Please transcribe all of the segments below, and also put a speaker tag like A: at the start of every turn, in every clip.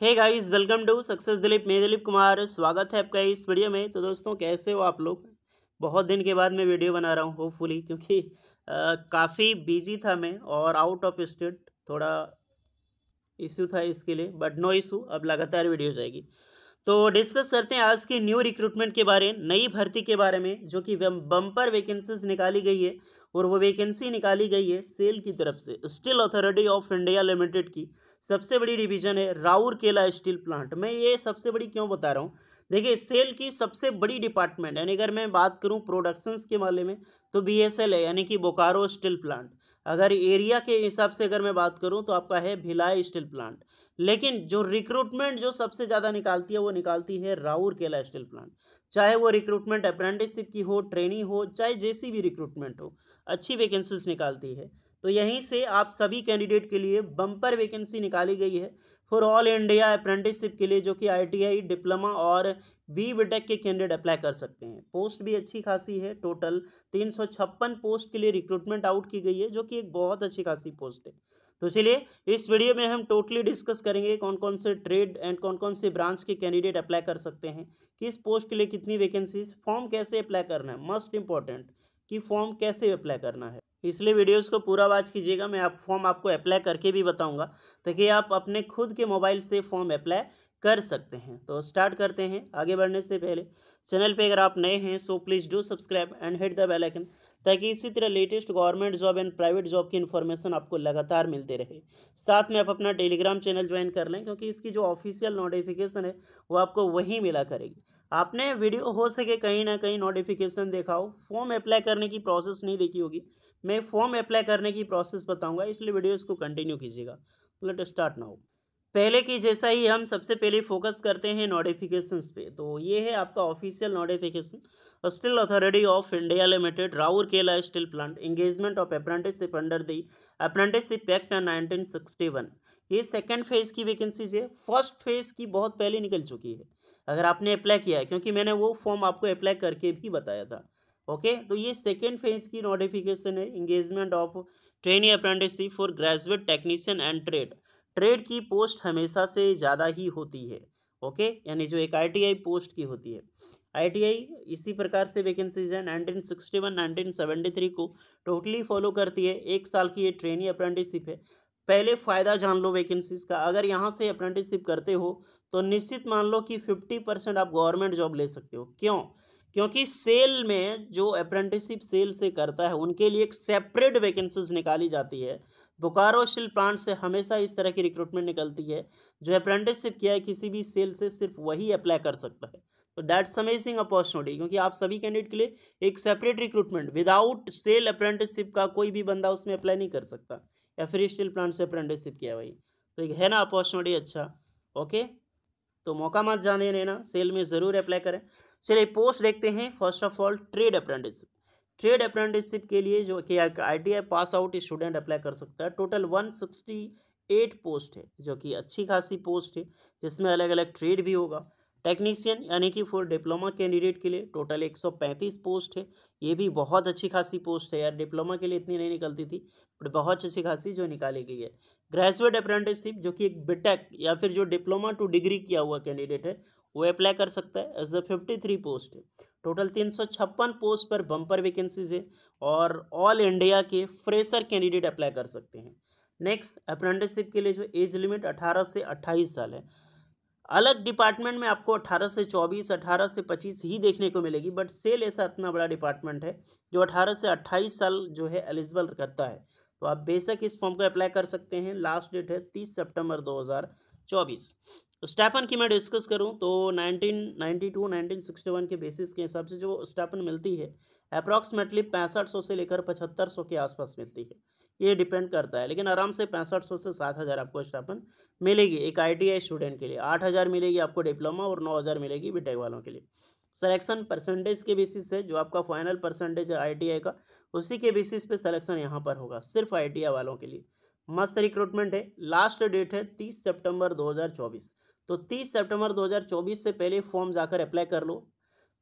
A: Hey guys, welcome to success Dilip. मैं दिलीप कुमार, स्वागत है आपका इस वीडियो में। तो दोस्तों, कैसे हो आप लोग? बहुत दिन के बाद मैं वीडियो बना रहा हूँ होपफुली, क्योंकि काफ़ी बिजी था मैं और आउट ऑफ स्टेट थोड़ा इशू था इसके लिए, बट नो इशू, अब लगातार वीडियो जाएगी। तो डिस्कस करते हैं आज की न्यू रिक्रूटमेंट के बारे में, नई भर्ती के बारे में, जो कि बम्पर वैकेंसीज निकाली गई है। और वो वैकेंसी निकाली गई है सेल की तरफ से, steel authority of India limited की। सबसे बड़ी डिवीजन है राउरकेला स्टील प्लांट। मैं ये सबसे बड़ी क्यों बता रहा हूँ? देखिए, सेल की सबसे बड़ी डिपार्टमेंट, यानी अगर मैं बात करूँ प्रोडक्शंस के मामले में, तो बीएसएल है, यानी कि बोकारो स्टील प्लांट। अगर एरिया के हिसाब से अगर मैं बात करूँ तो आपका है भिलाई स्टील प्लांट। लेकिन जो रिक्रूटमेंट जो सबसे ज़्यादा निकालती है वो निकालती है राउरकेला स्टील प्लांट। चाहे वो रिक्रूटमेंट अप्रेंटिसशिप की हो, ट्रेनी हो, चाहे जैसी भी रिक्रूटमेंट हो, अच्छी वैकेंसीज निकालती है। तो यहीं से आप सभी कैंडिडेट के लिए बम्पर वैकेंसी निकाली गई है फॉर ऑल इंडिया अप्रेंटिसशिप के लिए, जो कि आईटीआई, डिप्लोमा और बीटेक के कैंडिडेट अप्लाई कर सकते हैं। पोस्ट भी अच्छी खासी है, टोटल 356 पोस्ट के लिए रिक्रूटमेंट आउट की गई है, जो कि एक बहुत अच्छी खासी पोस्ट है। तो चलिए, इस वीडियो में हम टोटली डिस्कस करेंगे कौन कौन से ट्रेड एंड कौन कौन से ब्रांच के कैंडिडेट अप्लाई कर सकते हैं, किस पोस्ट के लिए कितनी वैकेंसीज, फॉर्म कैसे अप्लाई करना है, मस्ट इंपॉर्टेंट कि फॉर्म कैसे अप्लाई करना है। इसलिए वीडियोस को पूरा वॉच कीजिएगा। मैं आप फॉर्म आपको अप्लाई करके भी बताऊंगा, ताकि आप अपने खुद के मोबाइल से फॉर्म अप्लाई कर सकते हैं। तो स्टार्ट करते हैं। आगे बढ़ने से पहले चैनल पे अगर आप नए हैं so please do subscribe and hit the bell icon, ताकि इसी तरह latest government job and private job की इन्फॉर्मेशन आपको लगातार मिलते रहे। साथ में आप अपना टेलीग्राम चैनल ज्वाइन कर लें, क्योंकि इसकी जो ऑफिशियल नोटिफिकेशन है वो आपको वहीं मिला करेगी। आपने वीडियो हो सके कहीं ना कहीं नोटिफिकेशन देखा हो, फॉर्म अप्लाई करने की प्रोसेस नहीं देखी होगी। मैं फॉर्म अप्लाई करने की प्रोसेस बताऊंगा, इसलिए वीडियो को कंटिन्यू कीजिएगा। Let start now. पहले की जैसा ही हम सबसे पहले फोकस करते हैं नोटिफिकेशंस पे। तो ये है आपका official notification, steel authority of India limited, Rourkela steel plant, engagement of apprenticeship under the apprenticeship act 1961। ये सेकंड फेज की वैकेंसीज है। फर्स्ट फेज की बहुत पहले निकल चुकी है, अगर आपने अप्लाई किया है, क्योंकि मैंने वो फॉर्म आपको अप्लाई करके भी बताया था। ओके, तो ये सेकेंड फेज की नोटिफिकेशन है, engagement of trainee apprenticeship for graduate technician and trade. Trade की पोस्ट हमेशा से ज़्यादा ही होती है। ओके, यानी जो एक आईटीआई पोस्ट की होती है, आईटीआई इसी प्रकार से वैकेंसीज है 1961 1973 को टोटली फॉलो करती है। एक साल की ये ट्रेनी अप्रेंटिसशिप है। पहले फ़ायदा जान लो वैकेंसीज का। अगर यहाँ से अप्रेंटिसशिप करते हो तो निश्चित मान लो कि 50% आप गवर्नमेंट जॉब ले सकते हो। क्यों? क्योंकि सेल में जो अप्रेंटिसशिप सेल से करता है उनके लिए एक सेपरेट वैकेंसीज निकाली जाती है। बोकारो स्टील प्लांट से हमेशा इस तरह की रिक्रूटमेंट निकलती है। जो अप्रेंटिसशिप किया है किसी भी सेल से, सिर्फ वही अप्लाई कर सकता है। तो दैट्स अमेजिंग अपॉर्चुनिटी, क्योंकि आप सभी कैंडिडेट के लिए एक सेपरेट रिक्रूटमेंट, विदाउट सेल अप्रेंटिसशिप का कोई भी बंदा उसमें अप्लाई नहीं कर सकता, या फिर स्टील प्लांट से अप्रेंटिसशिप किया भाई। तो एक है ना अपॉर्चुनिटी, अच्छा। ओके, तो मौका मत जाने देना, सेल में ज़रूर अप्लाई करें। चलिए पोस्ट देखते हैं। First of all, trade apprenticeship. Trade apprenticeship के लिए जो कि ITI pass out student apply कर सकता है। टोटल 168 पोस्ट है, जो कि अच्छी खासी पोस्ट है, जिसमें अलग अलग ट्रेड भी होगा। टेक्नीशियन यानी कि फॉर डिप्लोमा कैंडिडेट के लिए टोटल 135 पोस्ट है। ये भी बहुत अच्छी खासी पोस्ट है यार, डिप्लोमा के लिए इतनी नहीं निकलती थी, बट बहुत अच्छी खासी जो निकाली गई है। ग्रेजुएट अप्रेंटिसशिप, जो कि एक बीटेक या फिर जो डिप्लोमा टू डिग्री किया हुआ कैंडिडेट है, वो अप्लाई कर सकता है। एज अ 53 पोस्ट है। टोटल 356 पोस्ट पर बम्पर वैकेंसीज है, और ऑल इंडिया के फ्रेशर कैंडिडेट अप्लाई कर सकते हैं। नेक्स्ट, अप्रेंटिसशिप के लिए जो एज लिमिट 18 से 28 साल है। अलग डिपार्टमेंट में आपको 18 से 24, 18 से 25 ही देखने को मिलेगी, बट सेल ऐसा इतना बड़ा डिपार्टमेंट है जो 18 से 28 साल जो है एलिजिबल करता है। तो आप बेशक इस फॉर्म को अप्लाई कर सकते हैं। लास्ट डेट है 30 सितंबर 2024। स्टाइपेंड की मैं डिस्कस करूं तो 1992 1961 के बेसिस के हिसाब से जो स्टाइपेंड मिलती है, अप्रॉक्सीमेटली 6500 से लेकर 7500 के आसपास मिलती है। ये डिपेंड करता है, लेकिन आराम से 6500 से 7000 आपको स्टाइपेंड मिलेगी एक आईटीआई स्टूडेंट के लिए। 8000 मिलेगी आपको डिप्लोमा, और 9000 मिलेगी बीटेक वालों के लिए। सिलेक्शन परसेंटेज के बेसिस है, जो आपका फाइनल परसेंटेज है आईटीआई का, उसी के बेसिस पे सिलेक्शन यहाँ पर होगा, सिर्फ आईटीआई वालों के लिए। मस्त रिक्रूटमेंट है। लास्ट डेट है 30 सितंबर 2024। तो 30 सितंबर 2024 से पहले फॉर्म जाकर अप्लाई कर लो।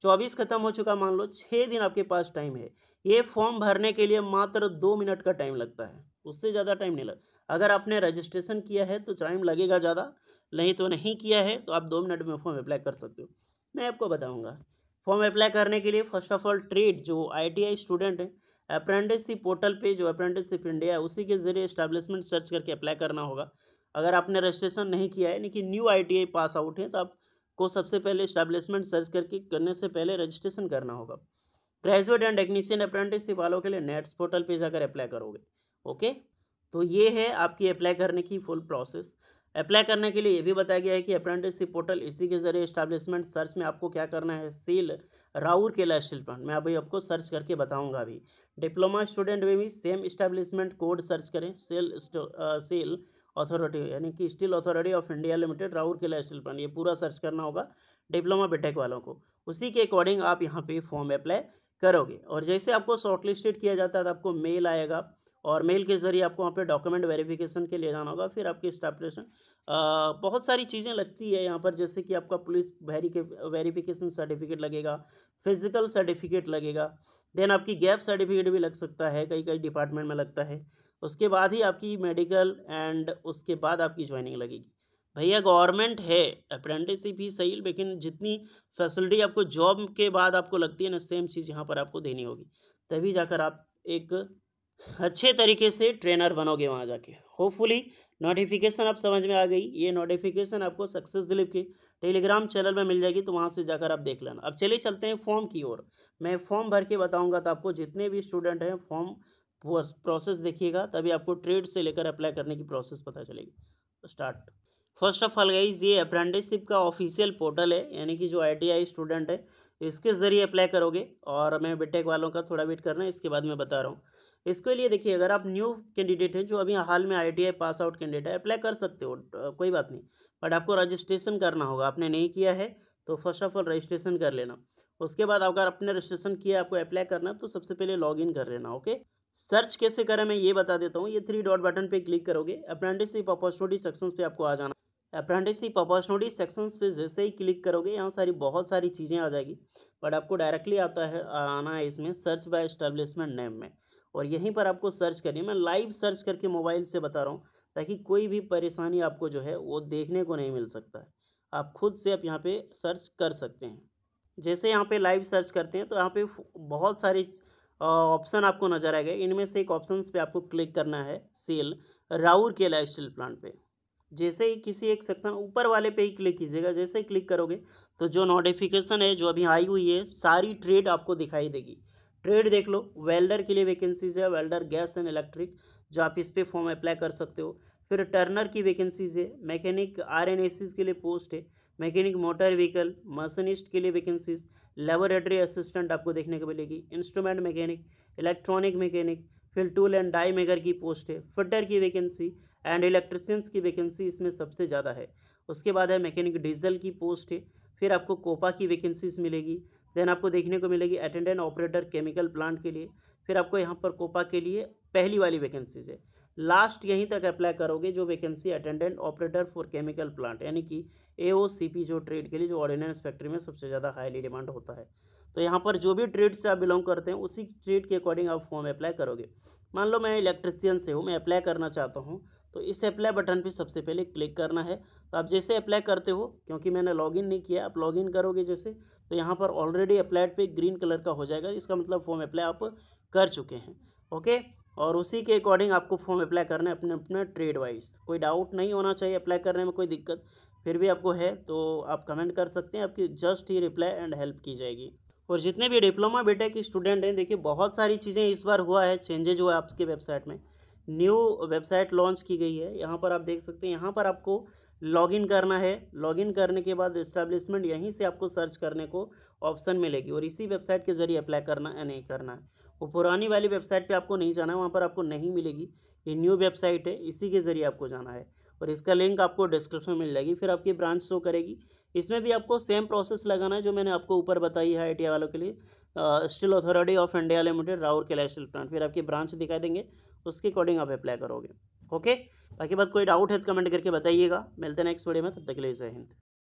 A: 24 खत्म हो चुका, मान लो 6 दिन आपके पास टाइम है। ये फॉर्म भरने के लिए मात्र 2 मिनट का टाइम लगता है, उससे ज़्यादा टाइम नहीं लगता। अगर आपने रजिस्ट्रेशन किया है तो टाइम लगेगा ज़्यादा, नहीं तो नहीं किया है तो आप 2 मिनट में फॉर्म अप्लाई कर सकते हो। मैं आपको बताऊँगा। फॉर्म अप्लाई करने के लिए फर्स्ट ऑफ ऑल ट्रेड जो ITI स्टूडेंट हैं, अप्रेंटिसशिप पोर्टल पे जो अप्रेंटिसशिप इंडिया है उसी के ज़रिए एस्टैब्लिशमेंट सर्च करके अप्लाई करना होगा। अगर आपने रजिस्ट्रेशन नहीं किया है यानी कि न्यू ITI पास आउट हैं तो आपको सबसे पहले एस्टैब्लिशमेंट सर्च करने से पहले रजिस्ट्रेशन करना होगा। ग्रेजुएट एंड टेक्नीशियन अप्रेंटिसशिप वालों के लिए नेट्स पोर्टल पे जाकर अप्लाई करोगे। ओके, तो ये है आपकी अप्लाई करने की फुल प्रोसेस। अप्लाई करने के लिए ये भी बताया गया है कि अप्रेंटिसशिप पोर्टल इसी के जरिए एस्टैब्लिशमेंट सर्च में आपको क्या करना है, सील राउरकेला स्टील प्लांट मैं अभी आपको सर्च करके बताऊंगा। अभी डिप्लोमा स्टूडेंट में भी सेम एस्टैब्लिशमेंट कोड सर्च करें, सेल अथॉरिटी यानी कि steel authority of India limited Rourkela steel plant, ये पूरा सर्च करना होगा डिप्लोमा बीटेक वालों को। उसी के अकॉर्डिंग आप यहाँ पे फॉर्म अप्लाई करोगे और जैसे आपको शॉर्टलिस्टेड किया जाता है तो आपको मेल आएगा और मेल के ज़रिए आपको वहाँ पे डॉक्यूमेंट वेरिफिकेशन के लिए जाना होगा। फिर आपकी एस्टैब्लिशमेंट बहुत सारी चीज़ें लगती है यहाँ पर, जैसे कि आपका पुलिस वेरिफिकेशन सर्टिफिकेट लगेगा, फिजिकल सर्टिफिकेट लगेगा, देन आपकी गैप सर्टिफिकेट भी लग सकता है, कई कई डिपार्टमेंट में लगता है। उसके बाद ही आपकी मेडिकल एंड उसके बाद आपकी ज्वाइनिंग लगेगी। भैया गवर्नमेंट है, अप्रेंटिसशिप ही सही, लेकिन जितनी फैसिलिटी आपको जॉब के बाद आपको लगती है ना, सेम चीज़ यहाँ पर आपको देनी होगी, तभी जाकर आप एक अच्छे तरीके से ट्रेनर बनोगे वहाँ जाके। होपफुली नोटिफिकेशन आप समझ में आ गई। ये नोटिफिकेशन आपको सक्सेस दिलीप के टेलीग्राम चैनल में मिल जाएगी, तो वहाँ से जाकर आप देख लेना। अब चलिए चलते हैं फॉर्म की ओर। मैं फॉर्म भर के बताऊँगा तो आपको जितने भी स्टूडेंट हैं फॉर्म प्रोसेस देखिएगा, तभी आपको ट्रेड से लेकर अप्लाई करने की प्रोसेस पता चलेगी। Start. First of all guys, ये अप्रेंटिसशिप का ऑफिशियल पोर्टल है, यानी कि जो ITI स्टूडेंट है इसके ज़रिए अप्लाई करोगे। और मैं बीटेक वालों का थोड़ा वेट करना है, इसके बाद मैं बता रहा हूँ। इसके लिए देखिए, अगर आप न्यू कैंडिडेट हैं जो अभी हाल में ITI पास आउट कैंडिडेट है, अप्लाई कर सकते हो, कोई बात नहीं, बट आपको रजिस्ट्रेशन करना होगा। आपने नहीं किया है तो फर्स्ट ऑफ ऑल रजिस्ट्रेशन कर लेना। उसके बाद अगर आपने रजिस्ट्रेशन किया, आपको अप्लाई करना, तो सबसे पहले लॉगिन कर लेना। ओके, सर्च कैसे करें मैं ये बता देता हूँ। ये 3 डॉट बटन पे क्लिक करोगे, अप्रेंटिसशिप अपॉर्चुनिटी सेक्शंस पे आपको आ जाना। अप्रेंटिसशिप अपॉर्चुनिटी सेक्शंस पे जैसे ही क्लिक करोगे, यहाँ बहुत सारी चीज़ें आ जाएगी, बट आपको डायरेक्टली आना है इसमें सर्च बाय एस्टैब्लिशमेंट नेम में, और यहीं पर आपको सर्च करनी है। मैं लाइव सर्च करके मोबाइल से बता रहा हूँ, ताकि कोई भी परेशानी आपको जो है वो देखने को नहीं मिल सकता है। आप खुद से आप यहाँ पे सर्च कर सकते हैं। जैसे यहाँ पे लाइव सर्च करते हैं तो यहाँ पे बहुत सारी ऑप्शन आपको नजर आएगा। इनमें से एक ऑप्शन पे आपको क्लिक करना है, सेल राउरकेला स्टील प्लांट पे। जैसे ही किसी एक सेक्शन ऊपर वाले पे ही क्लिक कीजिएगा, जैसे ही क्लिक करोगे तो जो नोटिफिकेशन है जो अभी आई हुई है, सारी ट्रेड आपको दिखाई देगी। ट्रेड देख लो, वेल्डर के लिए वैकेंसीज है, वेल्डर गैस एंड इलेक्ट्रिक, जो आप इस पर फॉर्म अप्लाई कर सकते हो। फिर टर्नर की वैकेंसीज है, मैकेनिक RNACs के लिए पोस्ट है, मैकेनिक मोटर व्हीकल, मशीनिस्ट के लिए वैकेंसीज, लेबोरेटरी असिस्टेंट आपको देखने को मिलेगी, इंस्ट्रूमेंट मैकेनिक, इलेक्ट्रॉनिक मैकेनिक, फिर टूल एंड डाई मेकर की पोस्ट है, फिटर की वैकेंसी एंड इलेक्ट्रिशियंस की वैकेंसी इसमें सबसे ज़्यादा है। उसके बाद है मैकेनिक डीजल की पोस्ट है। फिर आपको कोपा की वैकेंसीज मिलेगी। देन आपको देखने को मिलेगी अटेंडेंट ऑपरेटर केमिकल प्लांट के लिए। फिर आपको यहाँ पर कोपा के लिए पहली वाली वैकेंसीज है। लास्ट यहीं तक अप्लाई करोगे जो vacancy attendant operator for chemical plant, यानी कि AOCP जो ट्रेड के लिए, जो ऑर्डिनेंस फैक्ट्री में सबसे ज़्यादा हाईली डिमांड होता है। तो यहाँ पर जो भी ट्रेड से आप बिलोंग करते हैं उसी ट्रेड के अकॉर्डिंग आप फॉर्म अप्लाई करोगे। मान लो मैं इलेक्ट्रिशियन से हूँ, मैं अप्लाई करना चाहता हूँ, तो इस अप्लाई बटन पे सबसे पहले क्लिक करना है। तो आप जैसे अप्लाई करते हो, क्योंकि मैंने लॉगिन नहीं किया, आप लॉगिन करोगे जैसे, तो यहाँ पर ऑलरेडी अप्लाइड पे ग्रीन कलर का हो जाएगा, इसका मतलब फॉर्म अप्लाई आप कर चुके हैं। ओके, और उसी के अकॉर्डिंग आपको फॉर्म अप्लाई करना है अपने अपने ट्रेड वाइज। कोई डाउट नहीं होना चाहिए, अप्लाई करने में कोई दिक्कत फिर भी आपको है तो आप कमेंट कर सकते हैं, आपकी just he reply and help की जाएगी। और जितने भी डिप्लोमा बीटेक स्टूडेंट हैं, देखिए बहुत सारी चीज़ें इस बार हुआ है, चेंजेज हुआ है आपकी वेबसाइट में। न्यू वेबसाइट लॉन्च की गई है, यहाँ पर आप देख सकते हैं। यहाँ पर आपको लॉगिन करना है, लॉगिन करने के बाद एस्टैब्लिशमेंट यहीं से आपको सर्च करने को ऑप्शन मिलेगी, और इसी वेबसाइट के जरिए अप्लाई करना या नहीं करना है। वो पुरानी वाली वेबसाइट पे आपको नहीं जाना है, वहाँ पर आपको नहीं मिलेगी। ये न्यू वेबसाइट है, इसी के ज़रिए आपको जाना है, और इसका लिंक आपको डिस्क्रिप्शन में मिल जाएगी। फिर आपकी ब्रांच शो करेगी, इसमें भी आपको सेम प्रोसेस लगाना है जो मैंने आपको ऊपर बताई है ITI वालों के लिए। Steel authority of India limited Rourkela steel plant, फिर आपकी ब्रांच दिखाई देंगे, उसके अकॉर्डिंग आप अप्लाई करोगे। ओके, बाकी बात कोई डाउट है तो कमेंट करके बताइएगा। मिलते हैं नेक्स्ट वीडियो में, तब तक के लिए जय हिंद।